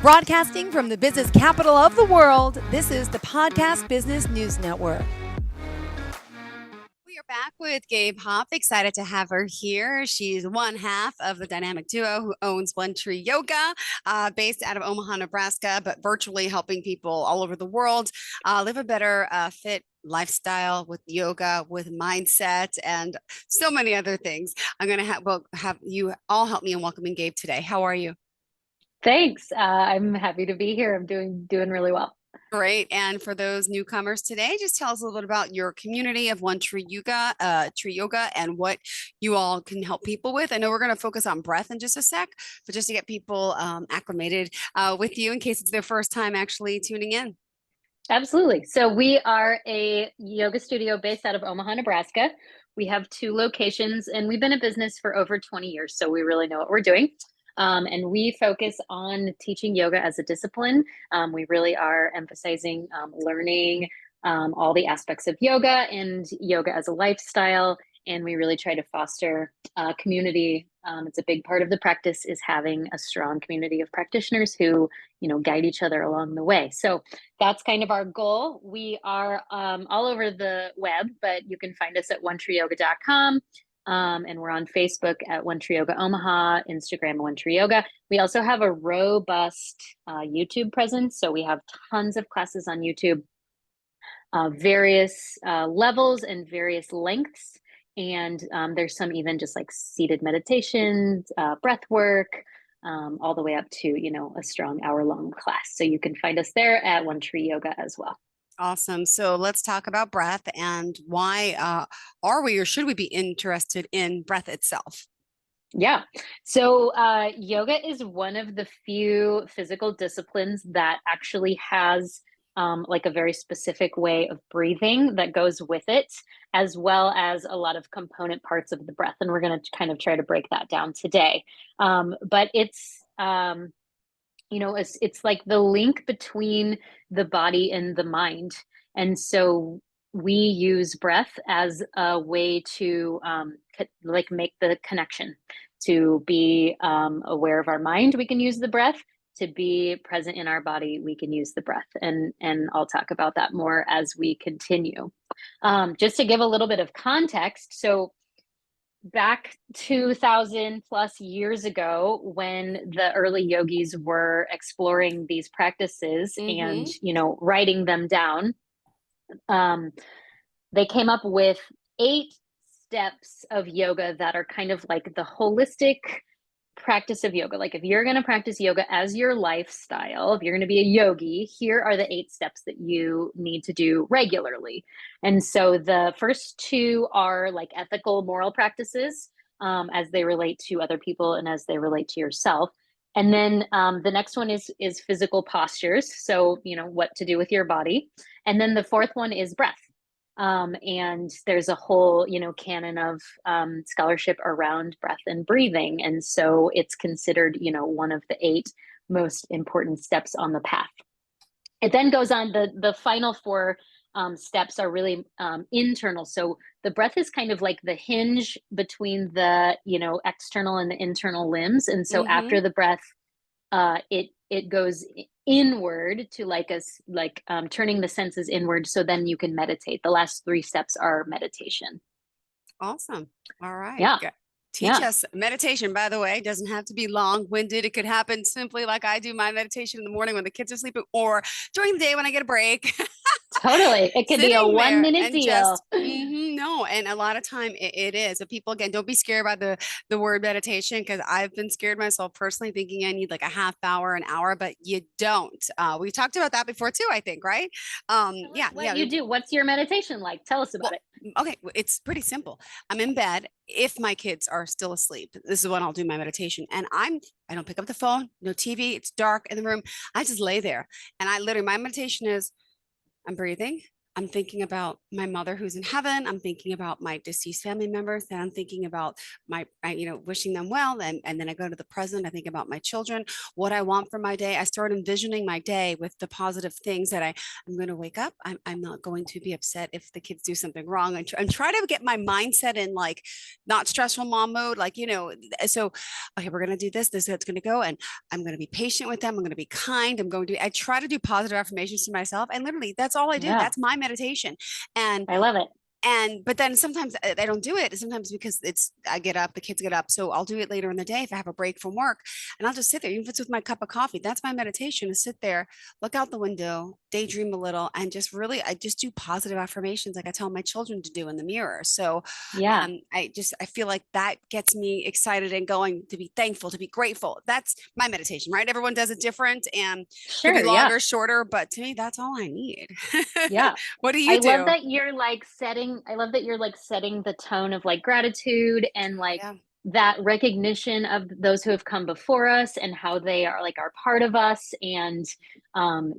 Broadcasting from the business capital of the world, this is the Podcast Business News Network. We are back with Gabe Hoff. Excited to have her here. She's one half of the dynamic duo who owns One Tree Yoga, based out of Omaha, Nebraska, but virtually helping people all over the world live a better, fit lifestyle with yoga, with mindset, and so many other things. I'm going to have you all help me in welcoming Gabe today. How are you? Thanks. I'm happy to be here. I'm doing really well. Great. And for those newcomers today, just tell us a little bit about your community of One Tree Yoga, and what you all can help people with. I know we're going to focus on breath in just a sec, but just to get people acclimated with you in case it's their first time actually tuning in. Absolutely. So we are a yoga studio based out of Omaha, Nebraska. We have 2 locations and we've been in business for over 20 years. So we really know what we're doing. And we focus on teaching yoga as a discipline. We really are emphasizing learning all the aspects of yoga and yoga as a lifestyle. And we really try to foster community. It's a big part of the practice is having a strong community of practitioners who, guide each other along the way. So that's kind of our goal. We are all over the web, but you can find us at onetreeyoga.com. And we're on Facebook at One Tree Yoga Omaha, Instagram One Tree Yoga. We also have a robust YouTube presence. So we have tons of classes on YouTube, various levels and various lengths. And there's some even just like seated meditations, breath work, all the way up to, a strong hour-long class. So you can find us there at One Tree Yoga as well. Awesome. So let's talk about breath and why are we or should we be interested in breath itself? Yeah. So yoga is one of the few physical disciplines that actually has like a very specific way of breathing that goes with it, as well as a lot of component parts of the breath. And we're going to kind of try to break that down today. But it's it's like the link between the body and the mind. And so we use breath as a way to make the connection. To be aware of our mind, we can use the breath. To be present in our body, we can use the breath. And I'll talk about that more as we continue. Just to give a little bit of context, so back 2000 plus years ago, when the early yogis were exploring these practices and writing them down, they came up with 8 steps of yoga that are kind of like the holistic practice of yoga. Like if you're going to practice yoga as your lifestyle, if you're going to be a yogi, here are the 8 steps that you need to do regularly. And so the first 2 are like ethical, moral practices as they relate to other people and as they relate to yourself. And then the next one is physical postures. So, what to do with your body. And then the 4th one is breath. And there's a whole, canon of scholarship around breath and breathing. And so it's considered, one of the 8 most important steps on the path. It then goes on, the final 4 steps are really internal. So the breath is kind of like the hinge between the, external and the internal limbs. And so after the breath, it goes inward to turning the senses inward. So then you can meditate. The last 3 steps are meditation. Awesome. All right. Yeah. Teach us meditation, by the way, doesn't have to be long-winded. It could happen simply like I do my meditation in the morning when the kids are sleeping or during the day when I get a break. Totally. It could be a 1-minute deal. No. And a lot of time it is. So people, again, don't be scared by the word meditation, because I've been scared myself personally, thinking I need like a half hour, an hour, but you don't. We've talked about that before too, I think, right? What you do? What's your meditation like? Tell us about it. Okay, it's pretty simple. I'm in bed. If my kids are still asleep, this is when I'll do my meditation. And I don't pick up the phone, no TV. It's dark in the room. I just lay there. And my meditation is, I'm breathing. I'm thinking about my mother who's in heaven. I'm thinking about my deceased family members. Then I'm thinking about wishing them well. And then I go to the present. I think about my children, what I want for my day. I start envisioning my day with the positive things that I'm going to wake up. I'm not going to be upset if the kids do something wrong. And try to get my mindset in like not stressful mom mode. Like, so, okay, we're going to do this. This is how it's going to go. And I'm going to be patient with them. I'm going to be kind. I try to do positive affirmations to myself. And literally, that's all I do. Yeah, That's my meditation. And I love it. but then sometimes I don't do it. Sometimes because I get up, the kids get up, so I'll do it later in the day if I have a break from work, and I'll just sit there, even if it's with my cup of coffee. That's my meditation: to sit there, look out the window, daydream a little, and I just do positive affirmations like I tell my children to do in the mirror. So, Yeah, I feel like that gets me excited and going, to be thankful, to be grateful. That's my meditation, right? Everyone does it different and could be sure. Yeah, longer, shorter, but to me, that's all I need. yeah. What do you do? I love that you're like setting the tone of like gratitude and like Yeah. that recognition of those who have come before us and how they are like are part of us. And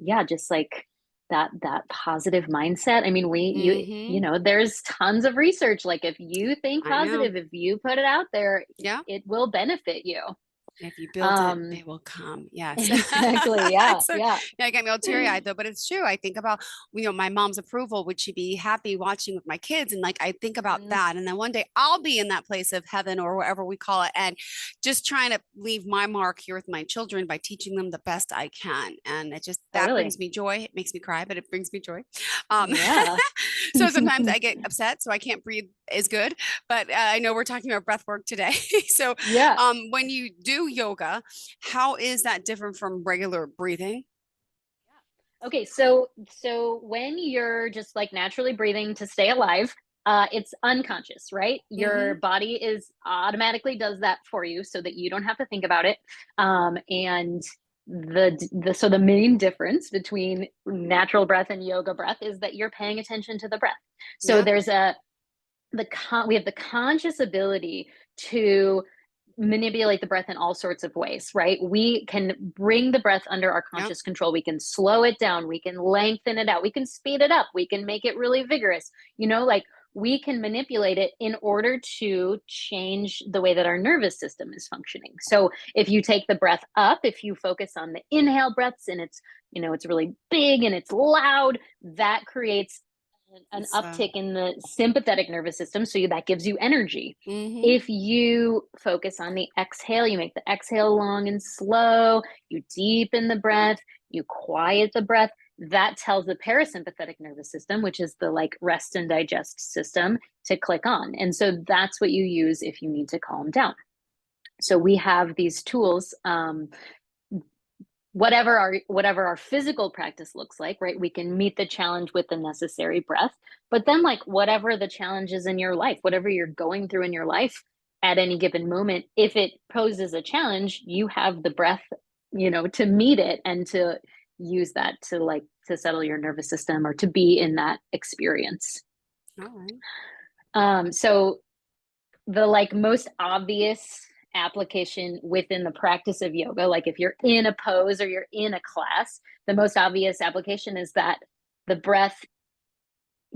yeah, just like that positive mindset. I mean, Hmm. there's tons of research. Like if you think I know. positive, if you put it out there, Yeah. it will benefit you. If you build it, Um, they will come. Yes. exactly. Yeah. So, Yeah. yeah, it got me all teary eyed though, but it's true. I think about, my mom's approval. Would she be happy watching with my kids? And like, I think about Mhm. that. And then one day I'll be in that place of heaven or whatever we call it. And just trying to leave my mark here with my children by teaching them the best I can. And that Totally. brings me joy. It makes me cry, but it brings me joy. Um, Yeah. so sometimes I get upset, so I can't breathe as good. But I know we're talking about breath work today. So Yeah. when you do yoga, how is that different from regular breathing? Okay, so when you're just like naturally breathing to stay alive, it's unconscious, right? Your Hmm. body is automatically does that for you so that you don't have to think about it. And the main difference between natural breath and yoga breath is that you're paying attention to the breath. So Yeah. there's we have the conscious ability to manipulate the breath in all sorts of ways, right? We can bring the breath under our Yeah. conscious control. We can slow it down. We can lengthen it out. We can speed it up. We can make it really vigorous. Like we can manipulate it in order to change the way that our nervous system is functioning. So if you take the breath up, if you focus on the inhale breaths and it's really big and it's loud, that creates an It's uptick in the sympathetic nervous system. So that gives you energy. hmm If you focus on the exhale, you make the exhale long and slow, you deepen the breath, you quiet the breath. That tells the parasympathetic nervous system, which is the like rest and digest system, to click on. And so that's what you use if you need to calm down. So we have these tools, whatever our physical practice looks like, right? We can meet the challenge with the necessary breath. But then like whatever the challenge is in your life, whatever you're going through in your life at any given moment, if it poses a challenge, you have the breath, to meet it and to use that to settle your nervous system or to be in that experience. All right. So the like most obvious application within the practice of yoga, like if you're in a pose or you're in a class, the most obvious application is that the breath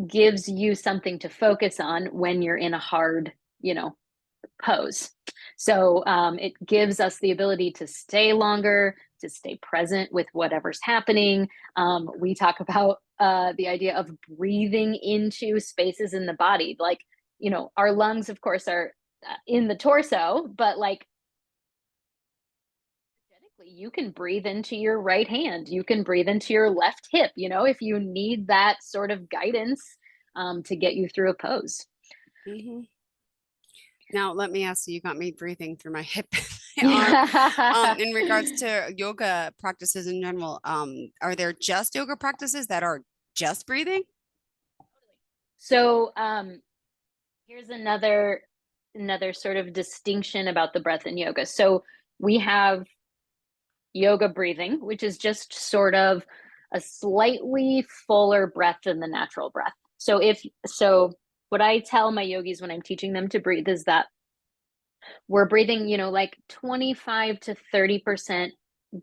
gives you something to focus on when you're in a hard, pose. So it gives us the ability to stay longer, to stay present with whatever's happening. We talk about the idea of breathing into spaces in the body. Like, our lungs, of course, are in the torso, but like energetically, you can breathe into your right hand. You can breathe into your left hip, if you need that sort of guidance to get you through a pose. Hmm. Now, let me ask you, you got me breathing through my hip and my arm. Yeah. In regards to yoga practices in general, are there just yoga practices that are just breathing? So here's another sort of distinction about the breath in yoga. So we have yoga breathing, which is just sort of a slightly fuller breath than the natural breath. So what I tell my yogis when I'm teaching them to breathe is that we're breathing, like 25 to 30%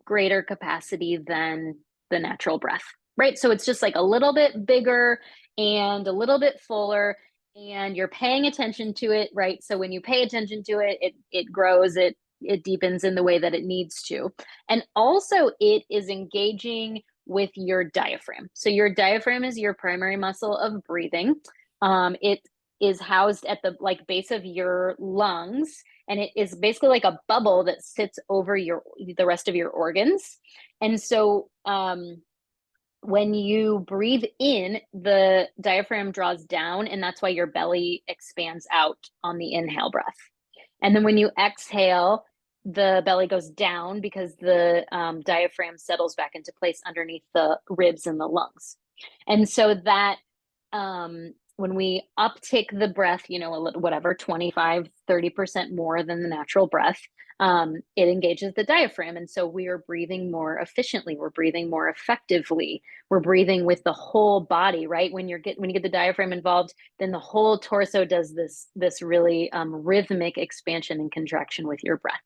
greater capacity than the natural breath, right? So it's just like a little bit bigger. and a little bit fuller, and you're paying attention to it, right? So when you pay attention to it, it grows, it deepens in the way that it needs to. And also it is engaging with your diaphragm. So your diaphragm is your primary muscle of breathing. It is housed at the base of your lungs, and it is basically like a bubble that sits over the rest of your organs. And so when you breathe in, the diaphragm draws down, and that's why your belly expands out on the inhale breath. And then when you exhale, the belly goes down because the diaphragm settles back into place underneath the ribs and the lungs. And so that when we uptick the breath, a little, whatever, 25, 30% more than the natural breath, it engages the diaphragm. And so we are breathing more efficiently. We're breathing more effectively. We're breathing with the whole body, right? When you get the diaphragm involved, then the whole torso does this really rhythmic expansion and contraction with your breath.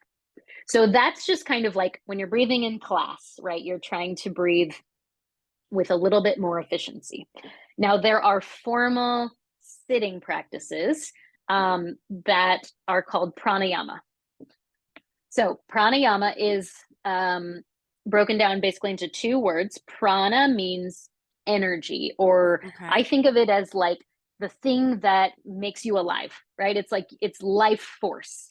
So that's just kind of like when you're breathing in class, right? You're trying to breathe with a little bit more efficiency. Now, there are formal sitting practices that are called pranayama. So pranayama is broken down basically into two words. Prana means energy, or I think of it as like the thing that makes you alive, right? It's like it's life force.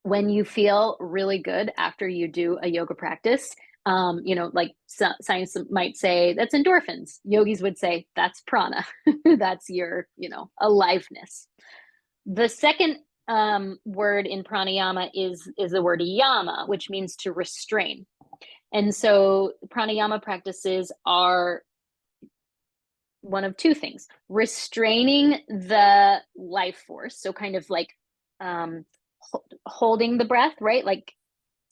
When you feel really good after you do a yoga practice, like science might say that's endorphins. Yogis would say that's prana. That's your, aliveness. The second word in pranayama is the word yama, which means to restrain. And so pranayama practices are one of two things: restraining the life force, so kind of like holding the breath, right? Like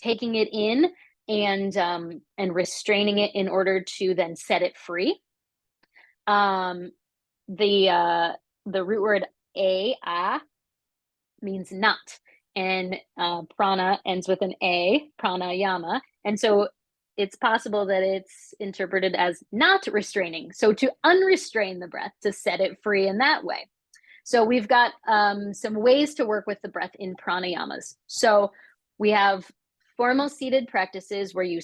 taking it in and restraining it in order to then set it free. The root word a means not, and prana ends with an a, pranayama, and so it's possible that it's interpreted as not restraining, so to unrestrain the breath, to set it free in that way. So we've got some ways to work with the breath in pranayamas. So we have formal seated practices where you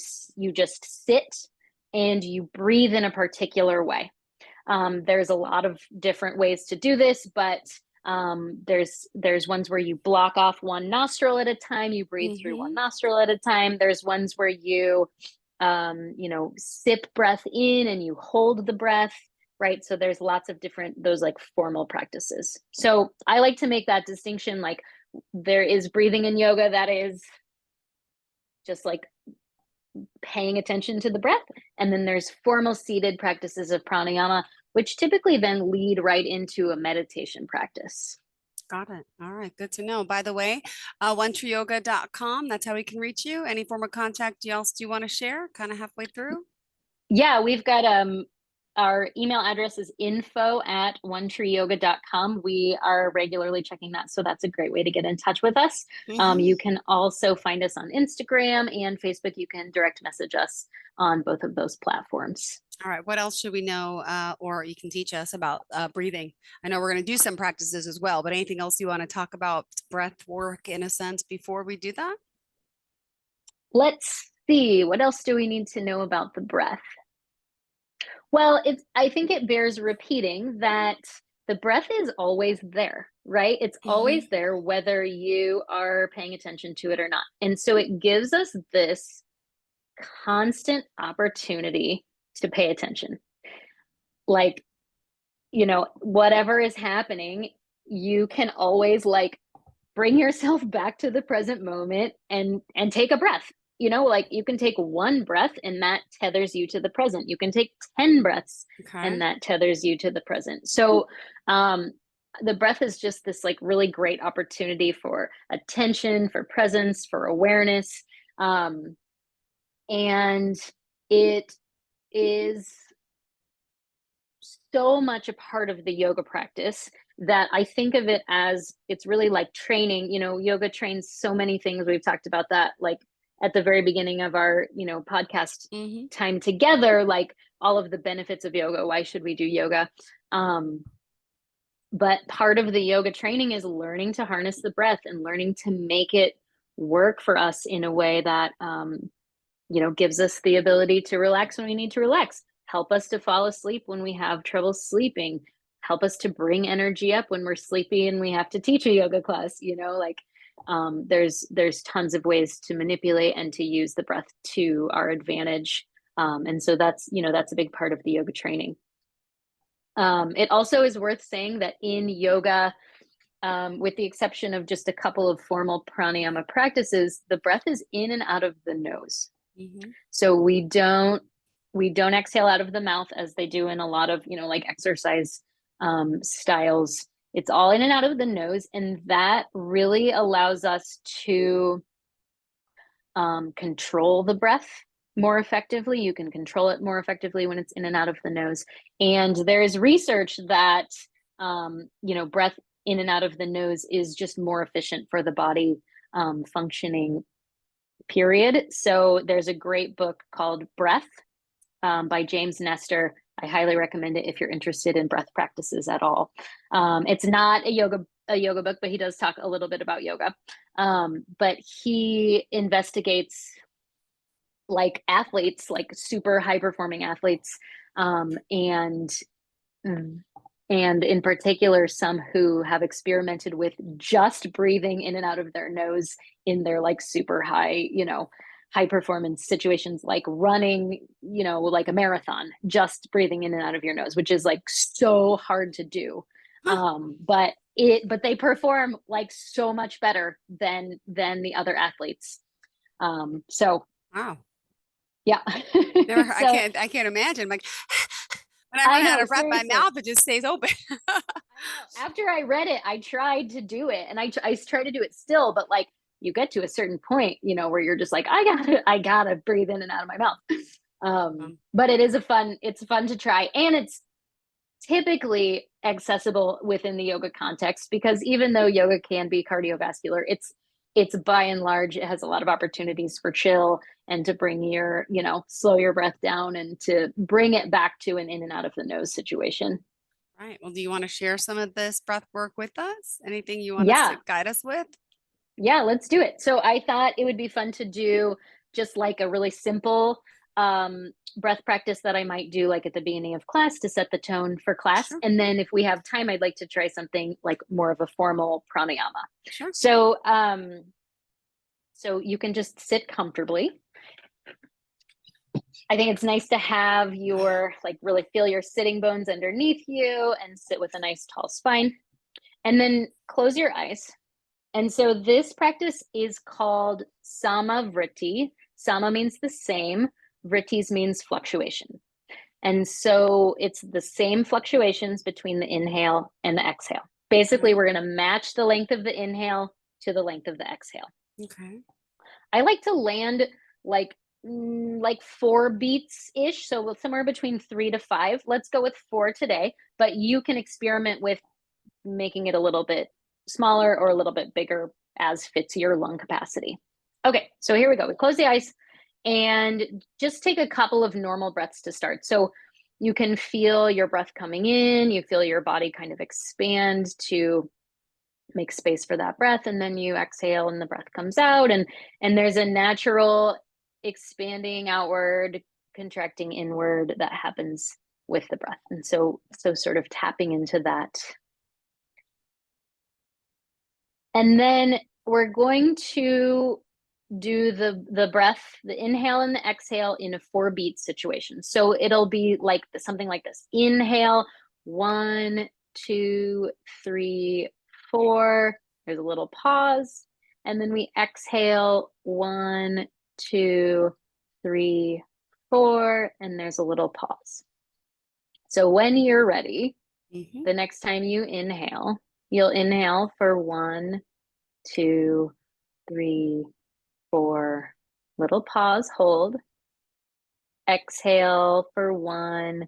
just sit and you breathe in a particular way. There's a lot of different ways to do this, but there's ones where you block off one nostril at a time, you breathe through one nostril at a time. There's ones where you sip breath in and you hold the breath, right? So there's lots of different, those like formal practices. So I like to make that distinction, like there is breathing in yoga that is just like paying attention to the breath. And then there's formal seated practices of pranayama, which typically then lead right into a meditation practice. Got it. All right. Good to know. By the way, onetreeyoga.com, that's how we can reach you. Any form of contact else do you want to share kind of halfway through? Yeah, we've got our email address is info@onetreeyoga.com. We are regularly checking that, so that's a great way to get in touch with us. You can also find us on Instagram and Facebook. You can direct message us on both of those platforms. All right. What else should we know, or you can teach us about breathing? I know we're going to do some practices as well, but anything else you want to talk about breath work in a sense before we do that? Let's see. What else do we need to know about the breath? Well, I think it bears repeating that the breath is always there, right? It's always there, whether you are paying attention to it or not. And so it gives us this constant opportunity to pay attention. Like, whatever is happening, you can always like bring yourself back to the present moment and take a breath. Like you can take one breath and that tethers you to the present. You can take 10 breaths and that tethers you to the present. So the breath is just this like really great opportunity for attention, for presence, for awareness. And it is so much a part of the yoga practice that I think of it as it's really like training. Yoga trains so many things. We've talked about that, like at the very beginning of our, podcast Mm-hmm. time together, like all of the benefits of yoga. Why should we do yoga? But part of the yoga training is learning to harness the breath and learning to make it work for us in a way that, gives us the ability to relax when we need to relax, help us to fall asleep when we have trouble sleeping, help us to bring energy up when we're sleepy and we have to teach a yoga class, there's tons of ways to manipulate and to use the breath to our advantage. And so that's a big part of the yoga training. It also is worth saying that in yoga, with the exception of just a couple of formal pranayama practices, the breath is in and out of the nose. Mm-hmm. So we don't exhale out of the mouth as they do in a lot of, like exercise styles. It's all in and out of the nose. And that really allows us to control the breath more effectively. You can control it more effectively when it's in and out of the nose. And there is research that, breath in and out of the nose is just more efficient for the body functioning, period. So there's a great book called Breath by James Nestor. I highly recommend it if you're interested in breath practices at all. It's not a yoga book, but he does talk a little bit about yoga. But he investigates like athletes, like super high performing athletes, and in particular, some who have experimented with just breathing in and out of their nose in their like super high, high performance situations, like running, like a marathon, just breathing in and out of your nose, which is like so hard to do. But they perform like so much better than the other athletes. So Wow. yeah. Never, So, I can't imagine. Like when I I run out know, of breath, my seriously. mouth, it just stays open. I know. After I read it, I tried to do it, and I try to do it still, but like you get to a certain point, where you're just like, I gotta breathe in and out of my mouth. But it's fun to try, and it's typically accessible within the yoga context, because even though yoga can be cardiovascular, it's by and large, it has a lot of opportunities for chill and to bring your, slow your breath down and to bring it back to an in and out of the nose situation. Right. Well, do you want to share some of this breath work with us? Anything you want us to Yeah. guide us with? Yeah, let's do it. So I thought it would be fun to do just like a really simple breath practice that I might do like at the beginning of class to set the tone for class. Sure. And then if we have time, I'd like to try something like more of a formal pranayama. Sure. So so you can just sit comfortably. I think it's nice to have your like really feel your sitting bones underneath you and sit with a nice tall spine. And then close your eyes. And so this practice is called Sama Vritti. Sama means the same, Vrittis means fluctuation. And so it's the same fluctuations between the inhale and the exhale. Basically, we're going to match the length of the inhale to the length of the exhale. Okay. I like to land like 4 beats ish, so somewhere between 3 to 5. Let's go with 4 today, but you can experiment with making it a little bit smaller or a little bit bigger as fits your lung capacity. Okay, so here we go. We close the eyes and just take a couple of normal breaths to start. So you can feel your breath coming in, you feel your body kind of expand to make space for that breath, and then you exhale and the breath comes out, and there's a natural expanding outward, contracting inward that happens with the breath. And so sort of tapping into that. And then we're going to do the breath, the inhale and the exhale in a 4 beat situation. So it'll be like something like this. Inhale, 1, 2, 3, 4. There's a little pause. And then we exhale, 1, 2, 3, 4. And there's a little pause. So when you're ready, the next time you inhale, you'll inhale for 1, 2, 3, 4. Little pause, hold. Exhale for 1,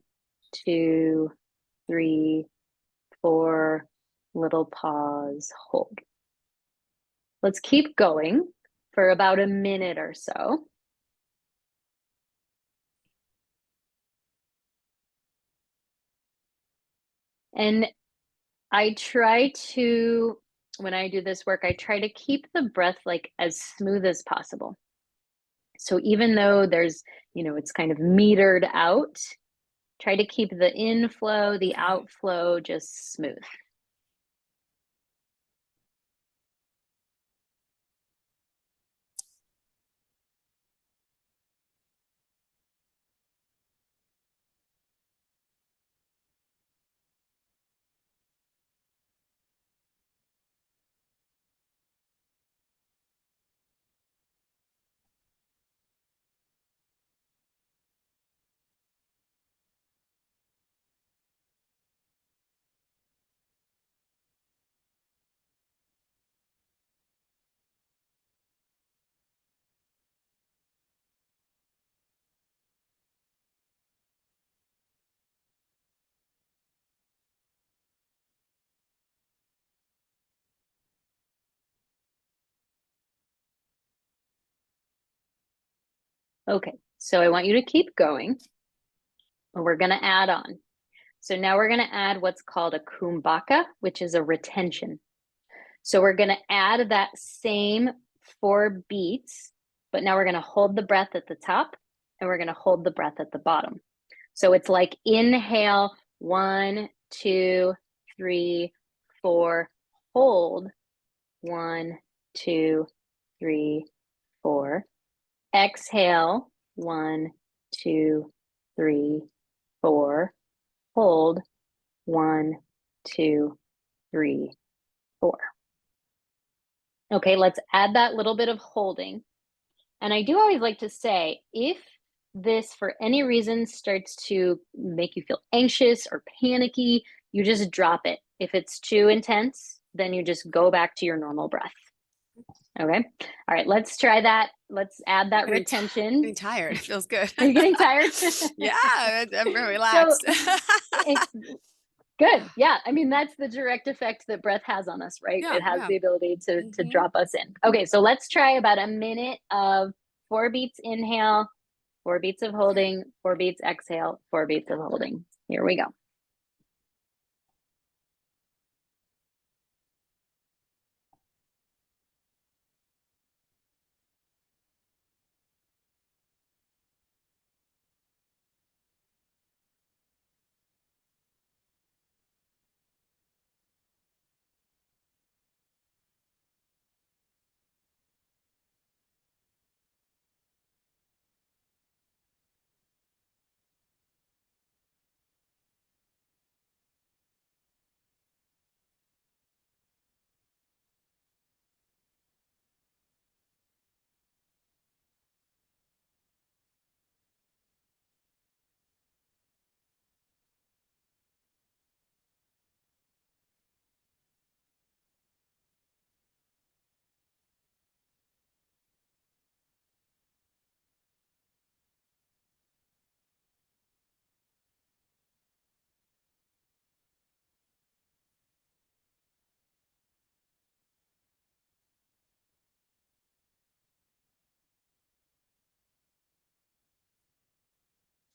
2, 3, 4. Little pause, hold. Let's keep going for about a minute or so. And I try to, when I do this work, I try to keep the breath like as smooth as possible. So even though there's, it's kind of metered out, try to keep the inflow, the outflow just smooth. Okay, so I want you to keep going, and we're going to add on. So now we're going to add what's called a kumbhaka, which is a retention. So we're going to add that same 4 beats, but now we're going to hold the breath at the top and we're going to hold the breath at the bottom. So it's like inhale, 1, 2, 3, 4, hold, 1, 2, 3, 4. Exhale, 1, 2, 3, 4. Hold, 1, 2, 3, 4. Okay, let's add that little bit of holding. And I do always like to say, if this for any reason starts to make you feel anxious or panicky, you just drop it. If it's too intense, then you just go back to your normal breath. Okay. All right, let's try that. Let's add that retention. I'm getting tired. It feels good. Are you getting tired? Yeah, I'm very relaxed. Good. Yeah. I mean, that's the direct effect that breath has on us, right? Yeah, it has yeah. the ability to drop us in. Okay. So let's try about a minute of 4 beats inhale, 4 beats of holding, 4 beats exhale, 4 beats of holding. Here we go.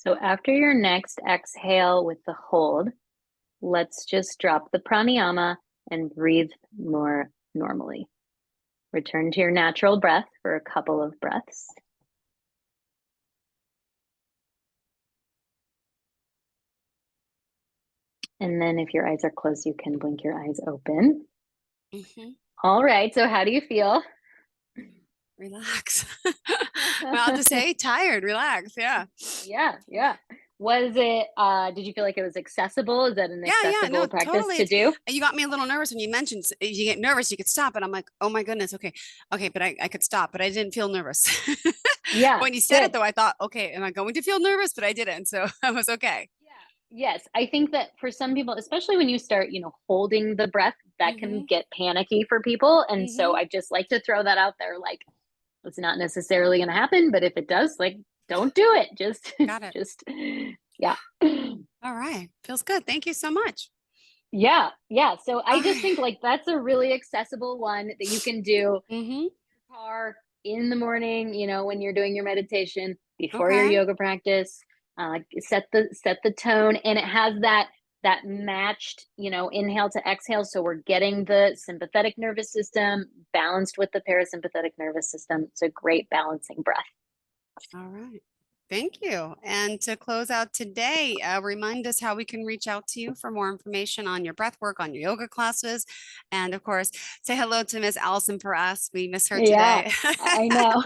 So after your next exhale with the hold, let's just drop the pranayama and breathe more normally. Return to your natural breath for a couple of breaths. And then if your eyes are closed, you can blink your eyes open. All right. So how do you feel? Relax. Well, I'll just say tired, relax. Yeah. Yeah. Was it, did you feel like it was accessible? Is that an accessible practice totally. to do? You got me a little nervous when you mentioned if you get nervous, you could stop. And I'm like, oh my goodness. Okay. But I could stop, but I didn't feel nervous. Yeah. When you said it though, I thought, okay, am I going to feel nervous? But I didn't. So I was okay. Yeah. Yes. I think that for some people, especially when you start, holding the breath, that can get panicky for people. And so I just like to throw that out there. Like, it's not necessarily going to happen, but if it does, like, don't do it. Just, Got it. Yeah. All right. Feels good. Thank you so much. Yeah. So I just think like that's a really accessible one that you can do in your car, in the morning, when you're doing your meditation, before your Okay. yoga practice. Set the tone, and it has that matched, inhale to exhale. So we're getting the sympathetic nervous system balanced with the parasympathetic nervous system. It's a great balancing breath. All right. Thank you. And to close out today, remind us how we can reach out to you for more information on your breath work, on your yoga classes. And of course, say hello to Miss Allison for us. We miss her Yeah, today. I know.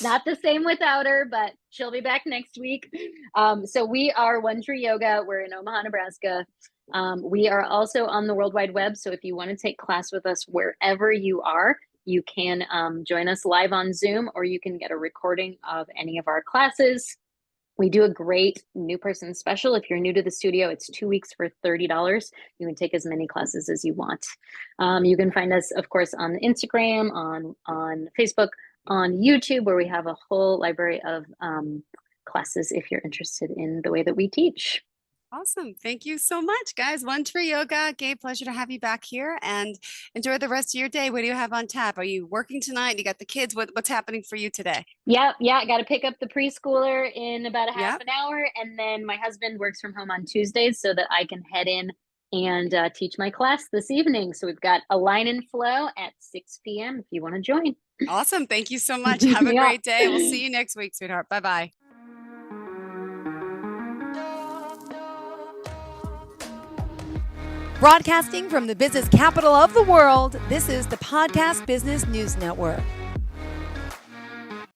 Not the same without her, but she'll be back next week. So we are One Tree Yoga. We're in Omaha, Nebraska. We are also on the World Wide Web. So if you want to take class with us wherever you are, you can join us live on Zoom, or you can get a recording of any of our classes. We do a great new person special. If you're new to the studio, it's 2 weeks for $30. You can take as many classes as you want. You can find us, of course, on Instagram, on Facebook, on YouTube, where we have a whole library of classes if you're interested in the way that we teach. Awesome. Thank you so much, guys. One Tree Yoga. Gabe, pleasure to have you back here, and enjoy the rest of your day. What do you have on tap? Are you working tonight? You got the kids. What's happening for you today? Yeah. I got to pick up the preschooler in about a half Yep. an hour. And then my husband works from home on Tuesdays so that I can head in and teach my class this evening. So we've got a line and flow at 6 p.m. if you want to join. Awesome. Thank you so much. Have a Yeah. great day. We'll see you next week, sweetheart. Bye-bye. Broadcasting from the business capital of the world, this is the Podcast Business News Network.